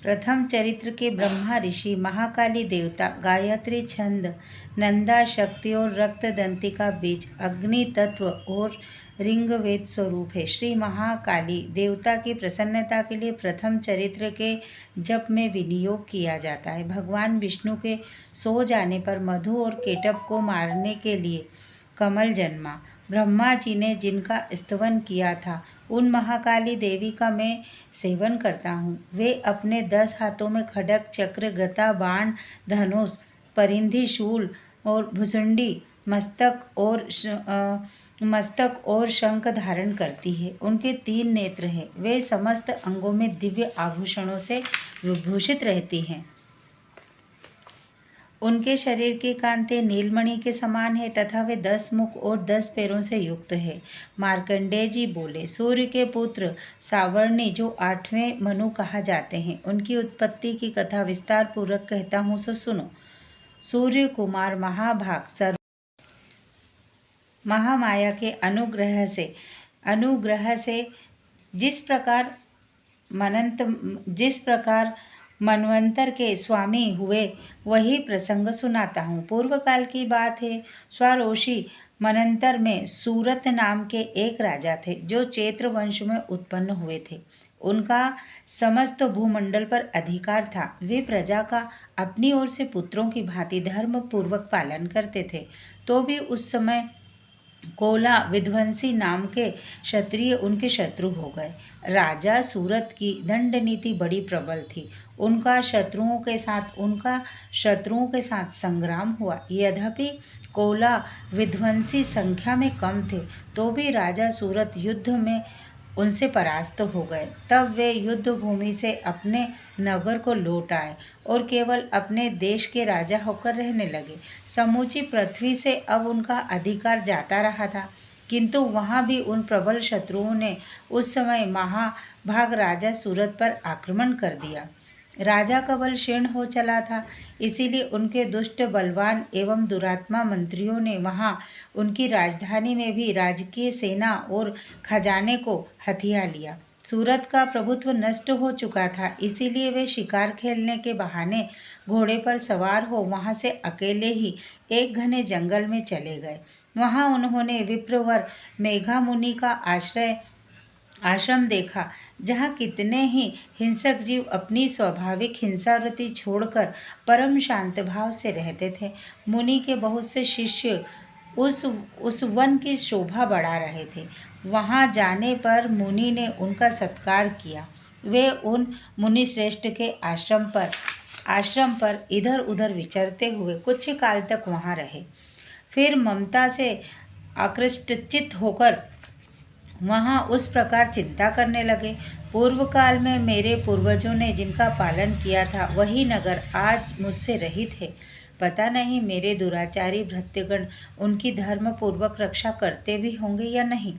प्रथम चरित्र के ब्रह्मा ऋषि, महाकाली देवता, गायत्री छंद, नंदा शक्ति और रक्त दंतिका बीज, अग्नि तत्व और ऋग्वेद स्वरूप है। श्री महाकाली देवता की प्रसन्नता के लिए प्रथम चरित्र के जप में विनियोग किया जाता है। भगवान विष्णु के सो जाने पर मधु और केटभ को मारने के लिए कमल जन्मा। ब्रह्मा जी ने जिनका स्तवन किया था, उन महाकाली देवी का मैं सेवन करता हूँ। वे अपने 10 हाथों में खड्ग, चक्र, गदा, बाण, धनुष, परिंधी, शूल और भुसुंडी, मस्तक और शंख धारण करती है। उनके 3 नेत्र हैं। वे समस्त अंगों में दिव्य आभूषणों से विभूषित रहती हैं। उनके शरीर की कांति नीलमणि के समान है तथा वे 10 मुख और 10 पैरों से युक्त है। मार्कंडेय जी बोले, सूर्य के पुत्र सावर्णी जो 8वें मनु कहा जाते हैं, उनकी उत्पत्ति की कथा विस्तार पूर्वक कहता हूँ, सो सुनो। सूर्य कुमार महाभाग महामाया के अनुग्रह से जिस प्रकार मनवंतर के स्वामी हुए, वही प्रसंग सुनाता हूँ। पूर्व काल की बात है। स्वारोषि मनंतर में सूरत नाम के एक राजा थे, जो चैत्र वंश में उत्पन्न हुए थे। उनका समस्त भूमंडल पर अधिकार था। वे प्रजा का अपनी ओर से पुत्रों की भांति धर्म पूर्वक पालन करते थे। तो भी उस समय कोला विध्वंसी नाम के क्षत्रिय उनके शत्रु हो गए। राजा सूरत की दंड नीति बड़ी प्रबल थी। उनका शत्रुओं के साथ संग्राम हुआ। यद्यपि कोला विध्वंसी संख्या में कम थे, तो भी राजा सूरत युद्ध में उनसे परास्त हो गए। तब वे युद्ध भूमि से अपने नगर को लौट आए और केवल अपने देश के राजा होकर रहने लगे। समूची पृथ्वी से अब उनका अधिकार जाता रहा था, किंतु वहाँ भी उन प्रबल शत्रुओं ने उस समय महाभाग राजा सूरत पर आक्रमण कर दिया। राजा का बल क्षीण हो चला था, इसीलिए उनके दुष्ट, बलवान एवं दुरात्मा मंत्रियों ने वहाँ उनकी राजधानी में भी राजकीय सेना और खजाने को हथिया लिया। सूरत का प्रभुत्व नष्ट हो चुका था, इसीलिए वे शिकार खेलने के बहाने घोड़े पर सवार हो वहाँ से अकेले ही एक घने जंगल में चले गए। वहाँ उन्होंने विप्रवर मेघा मुनि का आश्रम देखा, जहाँ कितने ही हिंसक जीव अपनी स्वाभाविक हिंसावृत्ति छोड़कर परम शांत भाव से रहते थे। मुनि के बहुत से शिष्य उस वन की शोभा बढ़ा रहे थे। वहाँ जाने पर मुनि ने उनका सत्कार किया। वे उन मुनि श्रेष्ठ के आश्रम पर इधर उधर विचरते हुए कुछ काल तक वहाँ रहे। फिर ममता से आकृष्टचित्त होकर वहाँ उस प्रकार चिंता करने लगे। पूर्व काल में मेरे पूर्वजों ने जिनका पालन किया था, वही नगर आज मुझसे रहित है। पता नहीं मेरे दुराचारी भृत्यगण उनकी धर्म पूर्वक रक्षा करते भी होंगे या नहीं।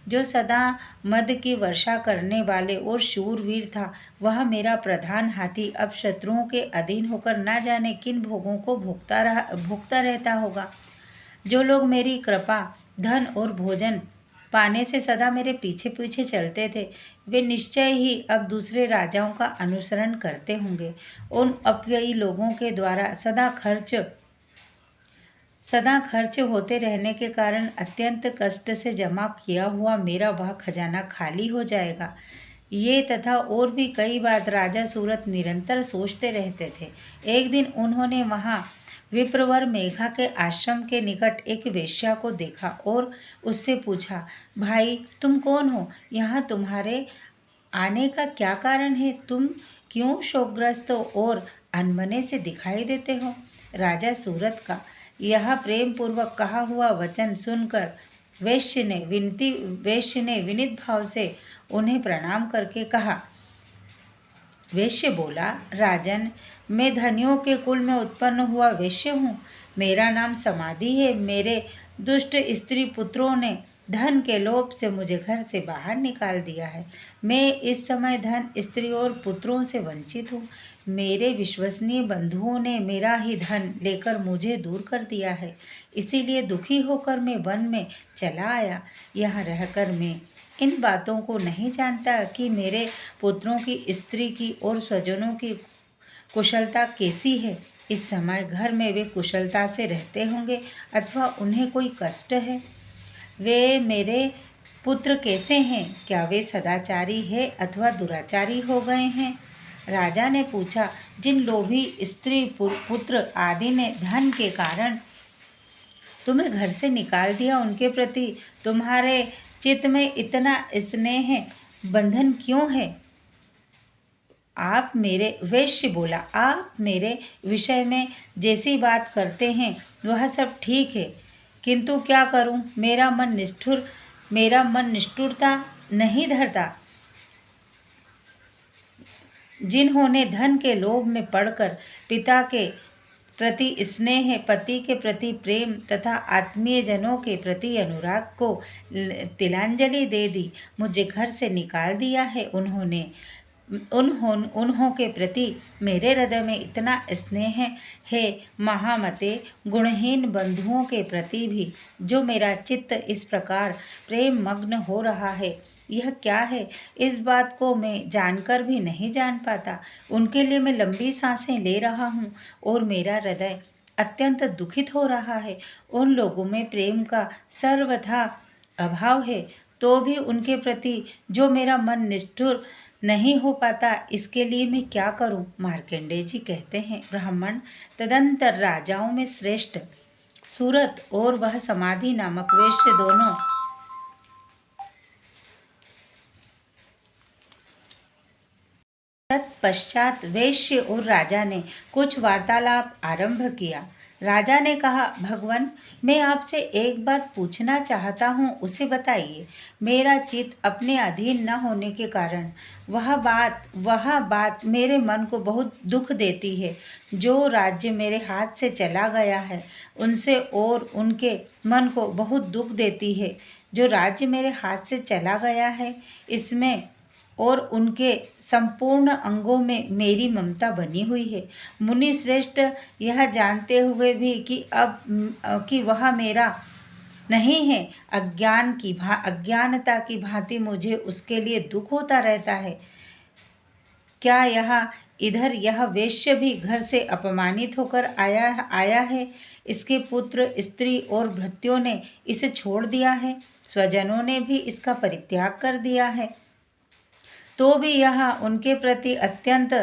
जो सदा मद की वर्षा करने वाले और शूरवीर था, वह मेरा प्रधान हाथी अब शत्रुओं के अधीन होकर न जाने किन भोगों को भोगता रहता होगा। जो लोग मेरी कृपा, धन और भोजन पाने से सदा मेरे पीछे पीछे चलते थे, वे निश्चय ही अब दूसरे राजाओं का अनुसरण करते होंगे। उन अपव्ययी लोगों के द्वारा सदा खर्च होते रहने के कारण अत्यंत कष्ट से जमा किया हुआ मेरा वह खजाना खाली हो जाएगा। ये तथा और भी कई बात राजा सूरत निरंतर सोचते रहते थे। एक दिन उन्होंने वहाँ विप्रवर मेघा के आश्रम के निकट एक वेश्या को देखा और उससे पूछा, भाई तुम कौन हो? यहाँ तुम्हारे आने का क्या कारण है? तुम क्यों शोकग्रस्त और अनमने से दिखाई देते हो? राजा सूरत का यह प्रेम पूर्वक कहा हुआ वचन सुनकर वेश्य ने विनीत भाव से उन्हें प्रणाम करके कहा। वेश्य बोला, राजन, मैं धनियों के कुल में उत्पन्न हुआ वेश्य हूँ। मेरा नाम समाधि है। मेरे दुष्ट स्त्री पुत्रों ने धन के लोभ से मुझे घर से बाहर निकाल दिया है। मैं इस समय धन, स्त्री और पुत्रों से वंचित हूँ। मेरे विश्वसनीय बंधुओं ने मेरा ही धन लेकर मुझे दूर कर दिया है। इसीलिए दुखी होकर मैं वन में चला आया। यहाँ रहकर मैं इन बातों को नहीं जानता कि मेरे पुत्रों की, स्त्री की और स्वजनों की कुशलता कैसी है। इस समय घर में वे कुशलता से रहते होंगे अथवा उन्हें कोई कष्ट है। वे मेरे पुत्र कैसे हैं? क्या वे सदाचारी है अथवा दुराचारी हो गए हैं? राजा ने पूछा। जिन लोभी स्त्री, पुत्र आदि ने धन के कारण तुम्हें घर से निकाल दिया, उनके प्रति तुम्हारे चित्त में इतना स्नेह बंधन क्यों है? आप मेरे वैश्य बोला, आप मेरे विषय में जैसी बात करते हैं वह सब ठीक है, किंतु क्या करूं? मेरा मन निष्ठुरता नहीं धरता। जिन्होंने धन के लोभ में पड़कर पिता के प्रति स्नेह, पति के प्रति प्रेम तथा आत्मीय जनों के प्रति अनुराग को तिलांजलि दे दी, मुझे घर से निकाल दिया है। उन्हों के प्रति मेरे हृदय में इतना स्नेह है। महामते, गुणहीन बंधुओं के प्रति भी जो मेरा चित्त इस प्रकार प्रेम मग्न हो रहा है, यह क्या है? इस बात को मैं जानकर भी नहीं जान पाता। उनके लिए मैं लंबी सांसें ले रहा हूँ और मेरा हृदय अत्यंत दुखित हो रहा है। उन लोगों में प्रेम का सर्वथा अभाव है, तो भी उनके प्रति जो मेरा मन निष्ठुर नहीं हो पाता, इसके लिए मैं क्या करूं? मार्कंडेय जी कहते हैं, ब्राह्मण तदंतर राजाओं में श्रेष्ठ सूरत और वह समाधि नामक वैश्य दोनों तत्पश्चात वैश्य और राजा ने कुछ वार्तालाप आरंभ किया। राजा ने कहा, भगवान, मैं आपसे एक बात पूछना चाहता हूँ, उसे बताइए। मेरा चित्त अपने अधीन न होने के कारण वह बात मेरे मन को बहुत दुख देती है। जो राज्य मेरे हाथ से चला गया है उनसे और उनके मन को बहुत दुख देती है। जो राज्य मेरे हाथ से चला गया है इसमें और उनके संपूर्ण अंगों में मेरी ममता बनी हुई है। मुनि श्रेष्ठ, यह जानते हुए भी कि वह मेरा नहीं है, अज्ञानता की भांति मुझे उसके लिए दुख होता रहता है। क्या यह वैश्य भी घर से अपमानित होकर आया है? इसके पुत्र, स्त्री और भृत्यों ने इसे छोड़ दिया है, स्वजनों ने भी इसका परित्याग कर दिया है, तो भी यह उनके प्रति अत्यंत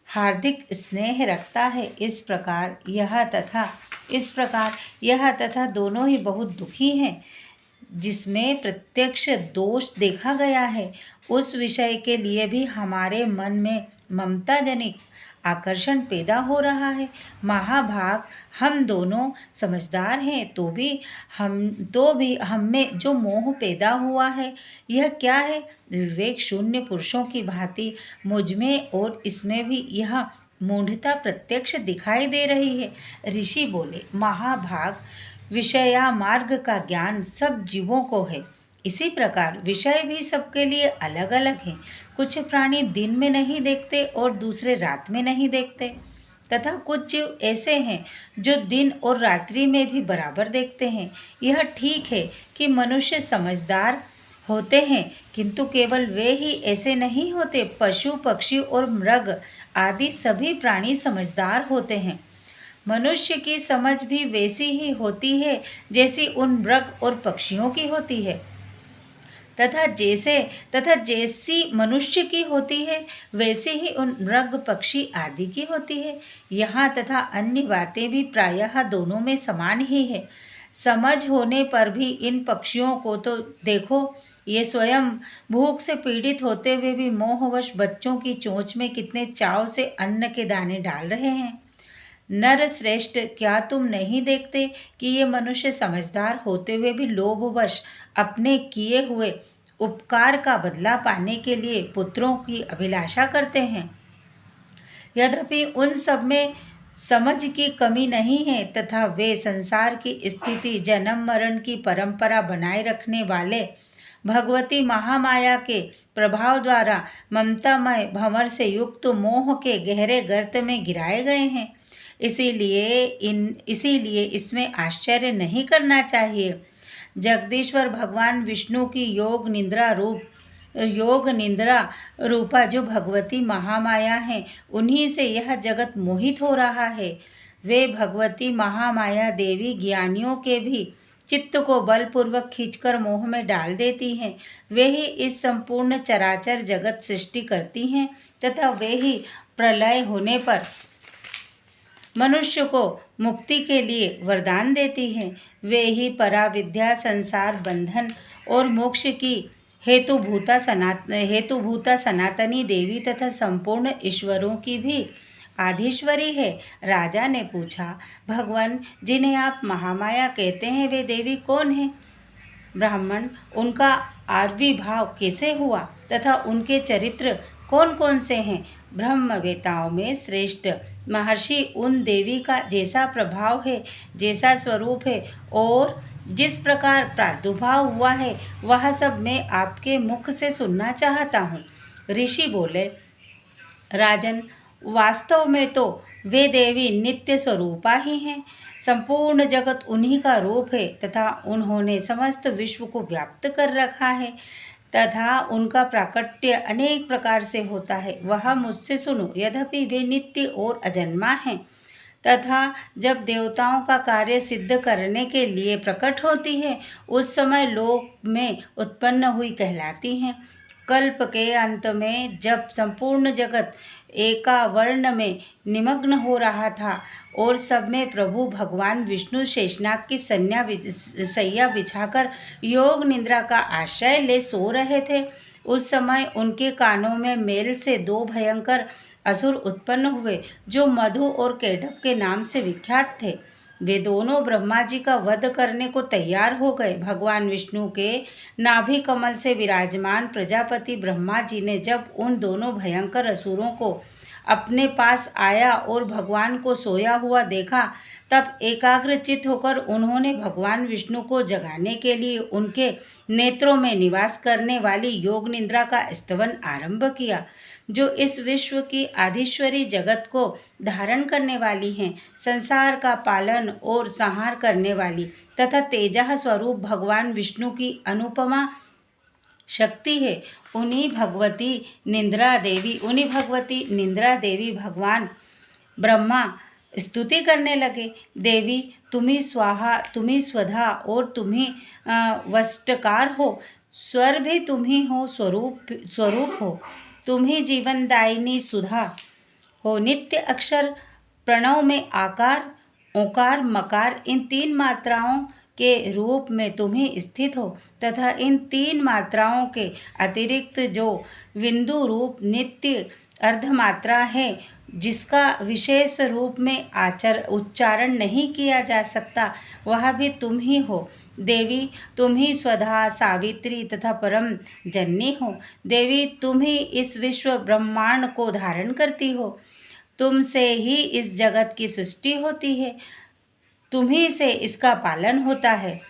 हार्दिक स्नेह रखता है। इस प्रकार यह तथा दोनों ही बहुत दुखी हैं। जिसमें प्रत्यक्ष दोष देखा गया है, उस विषय के लिए भी हमारे मन में ममता जनित आकर्षण पैदा हो रहा है। महाभाग, हम दोनों समझदार हैं, तो भी हम में जो मोह पैदा हुआ है, यह क्या है? विवेक शून्य पुरुषों की भांति मुझ में और इसमें भी यह मूढ़ता प्रत्यक्ष दिखाई दे रही है। ऋषि बोले, महाभाग, विषया मार्ग का ज्ञान सब जीवों को है। इसी प्रकार विषय भी सबके लिए अलग अलग हैं। कुछ प्राणी दिन में नहीं देखते और दूसरे रात में नहीं देखते, तथा कुछ जीव ऐसे हैं जो दिन और रात्रि में भी बराबर देखते हैं। यह ठीक है कि मनुष्य समझदार होते हैं, किंतु केवल वे ही ऐसे नहीं होते। पशु, पक्षी और मृग आदि सभी प्राणी समझदार होते हैं। मनुष्य की समझ भी वैसी ही होती है जैसी उन मृग और पक्षियों की होती है, तथा जैसी मनुष्य की होती है वैसे ही उन मृग, पक्षी आदि की होती है। यहाँ तथा अन्य बातें भी प्रायः दोनों में समान ही है। समझ होने पर भी इन पक्षियों को तो देखो, ये स्वयं भूख से पीड़ित होते हुए भी मोहवश बच्चों की चोंच में कितने चाव से अन्न के दाने डाल रहे हैं। नर श्रेष्ठ, क्या तुम नहीं देखते कि ये मनुष्य समझदार होते हुए भी लोभवश अपने किए हुए उपकार का बदला पाने के लिए पुत्रों की अभिलाषा करते हैं? यद्यपि उन सब में समझ की कमी नहीं है, तथा वे संसार की स्थिति, जन्म मरण की परंपरा बनाए रखने वाले भगवती महामाया के प्रभाव द्वारा ममतामय भंवर से युक्त मोह के गहरे गर्त में गिराए गए हैं। इसीलिए इसमें आश्चर्य नहीं करना चाहिए। जगदीश्वर भगवान विष्णु की योग निद्रा रूपा जो भगवती महामाया है, उन्हीं से यह जगत मोहित हो रहा है। वे भगवती महामाया देवी ज्ञानियों के भी चित्त को बलपूर्वक खींचकर मोह में डाल देती हैं। वे ही इस संपूर्ण चराचर जगत सृष्टि करती हैं तथा वे ही प्रलय होने पर मनुष्य को मुक्ति के लिए वरदान देती हैं। वे ही पराविद्या, संसार बंधन और मोक्ष की हेतुभूता सनातनी देवी तथा संपूर्ण ईश्वरों की भी आधीश्वरी है। राजा ने पूछा, भगवान, जिन्हें आप महामाया कहते हैं, वे देवी कौन हैं? ब्राह्मण, उनका आविर्भाव कैसे हुआ तथा उनके चरित्र कौन कौन से हैं? ब्रह्मवेताओं में श्रेष्ठ महर्षि उन देवी का जैसा प्रभाव है, जैसा स्वरूप है और जिस प्रकार प्रादुर्भाव हुआ है, वह सब मैं आपके मुख से सुनना चाहता हूँ। ऋषि बोले, राजन, वास्तव में तो वे देवी नित्य स्वरूपा ही हैं। संपूर्ण जगत उन्हीं का रूप है तथा उन्होंने समस्त विश्व को व्याप्त कर रखा है तथा उनका प्राकट्य अनेक प्रकार से होता है। वह मुझसे सुनो, यद्यपि वे नित्य और अजन्मा हैं तथा जब देवताओं का कार्य सिद्ध करने के लिए प्रकट होती है, उस समय लोक में उत्पन्न हुई कहलाती हैं। कल्प के अंत में जब संपूर्ण जगत एकावर्ण में निमग्न हो रहा था और सब में प्रभु भगवान विष्णु शेषनाग की सैया बिछाकर योग निद्रा का आश्रय ले सो रहे थे, उस समय उनके कानों में मेल से दो भयंकर असुर उत्पन्न हुए जो मधु और केटभ के नाम से विख्यात थे। वे दोनों ब्रह्मा जी का वध करने को तैयार हो गए। भगवान विष्णु के नाभि कमल से विराजमान प्रजापति ब्रह्मा जी ने जब उन दोनों भयंकर असुरों को अपने पास आया और भगवान को सोया हुआ देखा, तब एकाग्रचित होकर उन्होंने भगवान विष्णु को जगाने के लिए उनके नेत्रों में निवास करने वाली योग निद्रा का स्तवन आरंभ किया, जो इस विश्व की आधीश्वरी जगत को धारण करने वाली हैं, संसार का पालन और संहार करने वाली तथा तेजः स्वरूप भगवान विष्णु की अनुपमा शक्ति है। उन्हीं भगवती निद्रा देवी भगवान ब्रह्मा स्तुति करने लगे। देवी, तुम्ही स्वाहा, तुम्ही स्वधा और तुम्ही वष्टकार हो। स्वर भी तुम्ही हो, स्वरूप हो। तुम्ही जीवनदायिनी सुधा हो। नित्य अक्षर प्रणव में आकार, ओकार, मकार, इन तीन मात्राओं के रूप में तुम्ही स्थित हो तथा इन तीन मात्राओं के अतिरिक्त जो बिंदु रूप नित्य अर्धमात्रा है, जिसका विशेष रूप में उच्चारण नहीं किया जा सकता, वह भी तुम ही हो। देवी, तुम ही स्वधा, सावित्री तथा परम जननी हो। देवी, तुम ही इस विश्व ब्रह्मांड को धारण करती हो। तुमसे ही इस जगत की सृष्टि होती है, तुम्ही से इसका पालन होता है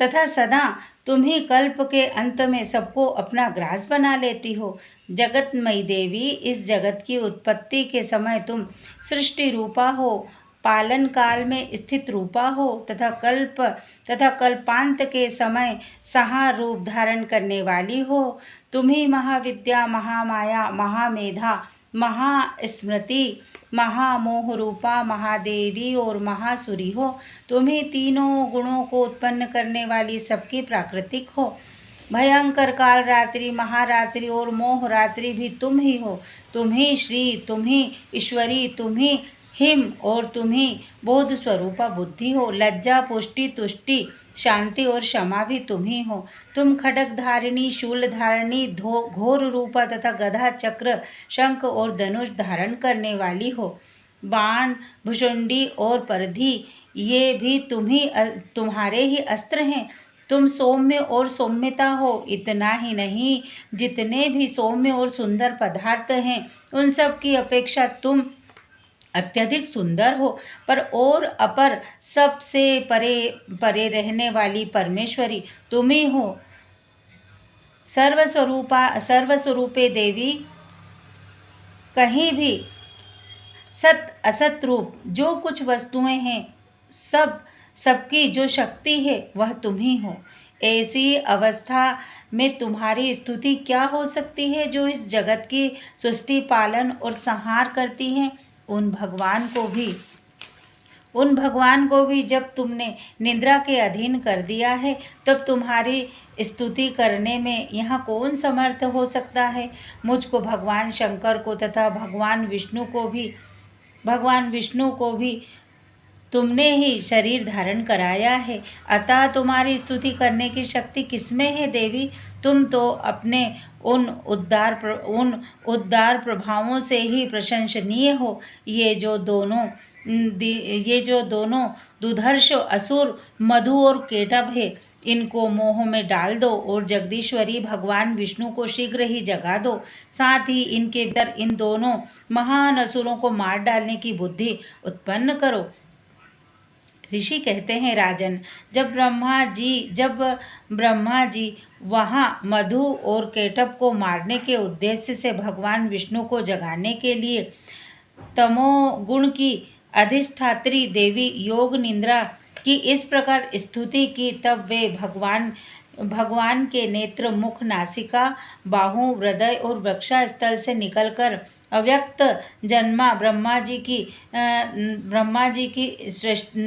तथा सदा तुम ही कल्प के अंत में सबको अपना ग्रास बना लेती हो। जगतमयी देवी, इस जगत की उत्पत्ति के समय तुम सृष्टि रूपा हो, पालन काल में स्थित रूपा हो तथा कल्पांत के समय संहार रूप धारण करने वाली हो। तुम्ही महाविद्या, महामाया, महामेधा, महास्मृति, महामोह रूपा महादेवी और महासुरी हो। तुम्ही तीनों गुणों को उत्पन्न करने वाली सबकी प्राकृतिक हो। भयंकर काल रात्रि, महारात्रि और मोह रात्रि भी तुम ही हो। तुम ही श्री, तुम ही ईश्वरी, तुम ही हिम और तुम ही बोध स्वरूपा बुद्धि हो। लज्जा, पुष्टि, तुष्टि, शांति और क्षमा भी तुम ही हो। तुम खड्ग धारिणी, शूल धारिणी, घोर रूपा तथा गदा, चक्र, शंख और धनुष धारण करने वाली हो। बाण, भुषुंडी और परधि, ये भी तुम्हारे ही अस्त्र हैं। तुम सौम्य और सौम्यता हो। इतना ही नहीं, जितने भी सौम्य और सुंदर पदार्थ हैं, उन सब की अपेक्षा तुम अत्यधिक सुंदर हो। पर और अपर सबसे परे रहने वाली परमेश्वरी तुम ही हो। सर्वस्वरूपे देवी, कहीं भी सत असत रूप जो कुछ वस्तुएं हैं, सब सबकी जो शक्ति है वह तुम ही हो। ऐसी अवस्था में तुम्हारी स्तुति क्या हो सकती है जो इस जगत की सृष्टि, पालन और संहार करती है। उन भगवान को भी जब तुमने निद्रा के अधीन कर दिया है, तब तुम्हारी स्तुति करने में यहाँ कौन समर्थ हो सकता है। मुझको, भगवान शंकर को तथा भगवान विष्णु को भी तुमने ही शरीर धारण कराया है, अतः तुम्हारी स्तुति करने की शक्ति किसमें है देवी। तुम तो अपने उन उद्दार प्रभावों से ही प्रशंसनीय हो। ये जो दोनों दुधर्ष असुर मधु और केटभ है, इनको मोह में डाल दो और जगदीश्वरी भगवान विष्णु को शीघ्र ही जगा दो। साथ ही इनके भीतर इन दोनों महान असुरों को मार डालने की बुद्धि उत्पन्न करो। ऋषि कहते हैं, राजन, जब ब्रह्मा जी वहाँ मधु और केटभ को मारने के उद्देश्य से भगवान विष्णु को जगाने के लिए तमोगुण की अधिष्ठात्री देवी योग निद्रा की इस प्रकार स्तुति की, तब वे भगवान के नेत्र, मुख, नासिका, बाहु, हृदय और वक्षस्थल से निकलकर अव्यक्त जन्मा ब्रह्मा जी की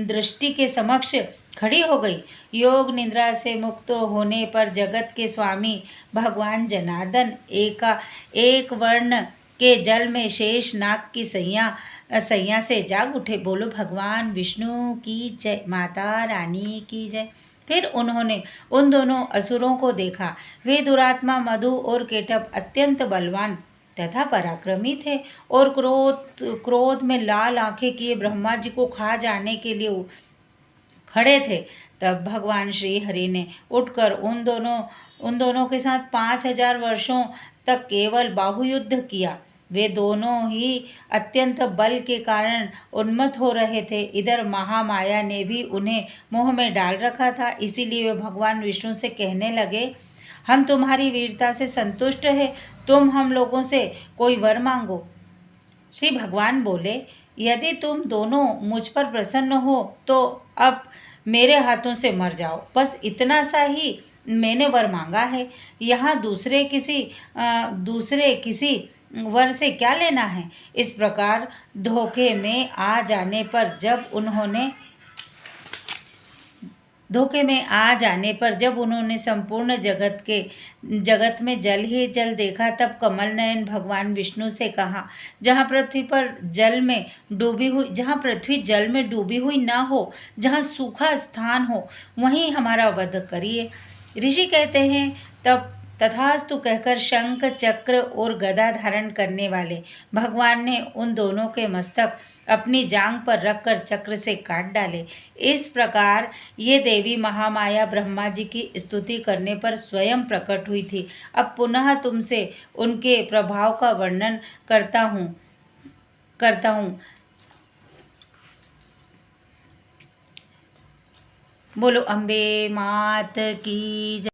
दृष्टि के समक्ष खड़ी हो गई। योग निद्रा से मुक्त होने पर जगत के स्वामी भगवान जनार्दन एक वर्ण के जल में शेष नाग की सैया से जाग उठे। बोलो भगवान विष्णु की जय, माता रानी की जय। फिर उन्होंने उन दोनों असुरों को देखा। वे दुरात्मा मधु और केटभ अत्यंत बलवान तथा पराक्रमी थे और क्रोध में लाल आंखें किए ब्रह्मा जी को खा जाने के लिए खड़े थे। तब भगवान श्री हरि ने उठकर उन दोनों के साथ 5000 वर्षों तक केवल बाहुयुद्ध किया। वे दोनों ही अत्यंत बल के कारण उन्मत्त हो रहे थे। इधर महामाया ने भी उन्हें मोह में डाल रखा था, इसीलिए वे भगवान विष्णु से कहने लगे, हम तुम्हारी वीरता से संतुष्ट हैं, तुम हम लोगों से कोई वर मांगो। श्री भगवान बोले, यदि तुम दोनों मुझ पर प्रसन्न हो तो अब मेरे हाथों से मर जाओ, बस इतना सा ही मैंने वर मांगा है। यहाँ दूसरे किसी वर से क्या लेना है। इस प्रकार धोखे में आ जाने पर जब उन्होंने संपूर्ण जगत में जल ही जल देखा, तब कमल नयन भगवान विष्णु से कहा, जहाँ पृथ्वी जल में डूबी हुई ना हो, जहाँ सूखा स्थान हो, वहीं हमारा वध करिए। ऋषि कहते हैं, तब तथास्तु कहकर शंख, चक्र और गदा धारण करने वाले भगवान ने उन दोनों के मस्तक अपनी जांघ पर रखकर चक्र से काट डाले। इस प्रकार ये देवी महामाया ब्रह्मा जी की स्तुति करने पर स्वयं प्रकट हुई थी। अब पुनः तुमसे उनके प्रभाव का वर्णन करता हूँ। बोलो अम्बे मात की जय।